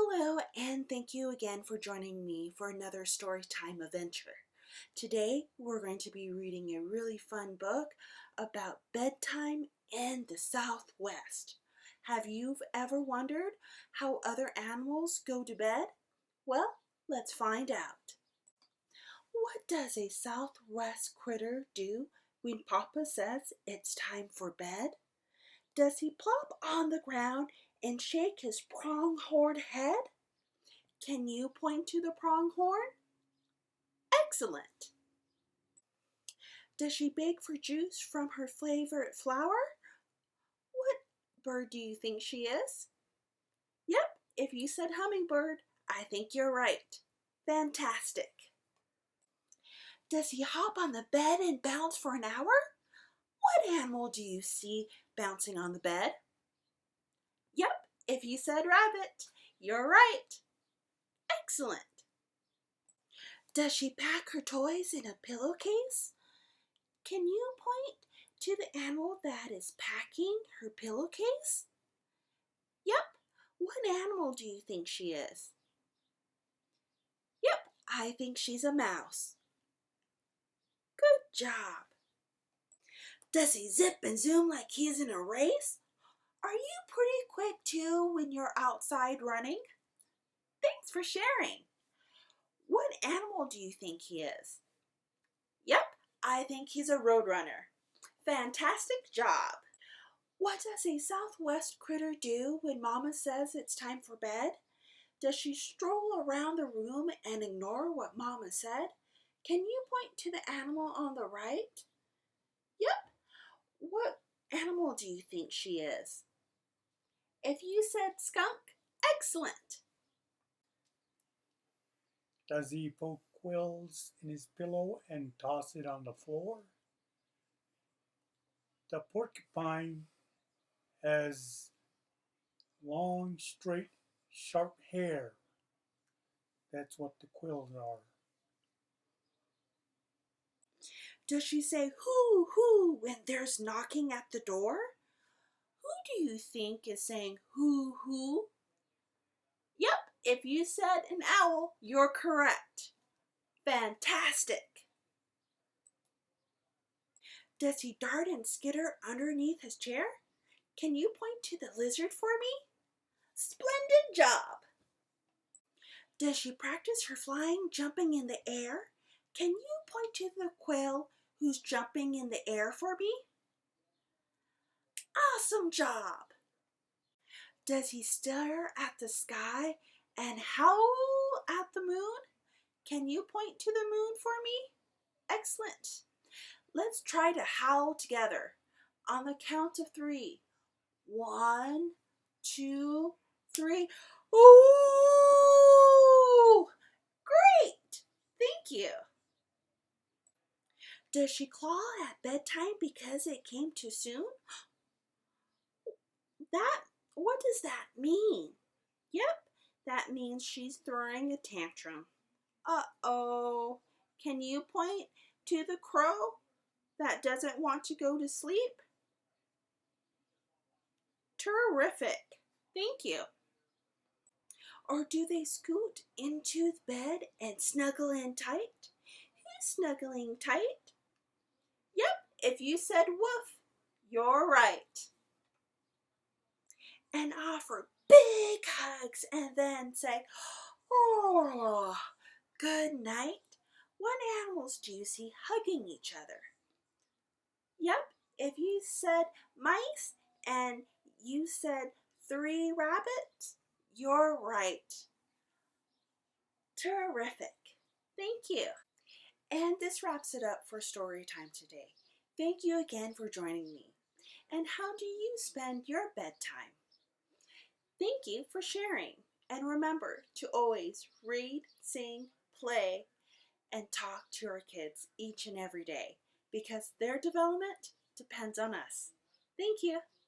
Hello, and thank you again for joining me for another Storytime adventure. Today, we're going to be reading a really fun book about bedtime in the Southwest. Have you ever wondered how other animals go to bed? Well, let's find out. What does a Southwest critter do when Papa says it's time for bed? Does he plop on the ground and shake his pronghorn head? Can you point to the pronghorn? Excellent. Does she beg for juice from her favorite flower? What bird do you think she is? Yep, if you said hummingbird, I think you're right. Fantastic. Does he hop on the bed and bounce for an hour? What animal do you see bouncing on the bed? Yep, if you said rabbit, you're right. Excellent. Does she pack her toys in a pillowcase? Can you point to the animal that is packing her pillowcase? Yep. What animal do you think she is? Yep, I think she's a mouse. Good job. Does he zip and zoom like he's in a race? Are you pretty quick too when you're outside running? Thanks for sharing. What animal do you think he is? Yep, I think he's a roadrunner. Fantastic job. What does a Southwest critter do when Mama says it's time for bed? Does she stroll around the room and ignore what Mama said? Can you point to the animal on the right? Yep. What animal do you think she is? If you said skunk, excellent. Does he poke quills in his pillow and toss it on the floor? The porcupine has long, straight, sharp hair. That's what the quills are. Does she say hoo hoo when there's knocking at the door? Who do you think is saying hoo hoo? Yep, if you said an owl, you're correct. Fantastic. Does he dart and skitter underneath his chair? Can you point to the lizard for me? Splendid job. Does she practice her flying, jumping in the air? Can you point to the quail who's jumping in the air for me? Awesome job. Does he stare at the sky and howl at the moon? Can you point to the moon for me? Excellent. Let's try to howl together on the count of 3. 1, 2, 3. Ooh! Great! Thank you. Does she claw at bedtime because it came too soon? What does that mean? Yep, that means she's throwing a tantrum. Uh-oh. Can you point to the crow that doesn't want to go to sleep? Terrific. Thank you. Or do they scoot into the bed and snuggle in tight? Who's snuggling tight? Yep, if you said woof, you're right. And offer big hugs and then say, oh, good night. What animals do you see hugging each other? Yep, if you said mice and you said 3 rabbits, you're right. Terrific. Thank you. And this wraps it up for story time today. Thank you again for joining me. And how do you spend your bedtime? Thank you for sharing. And remember to always read, sing, play, and talk to our kids each and every day because their development depends on us. Thank you.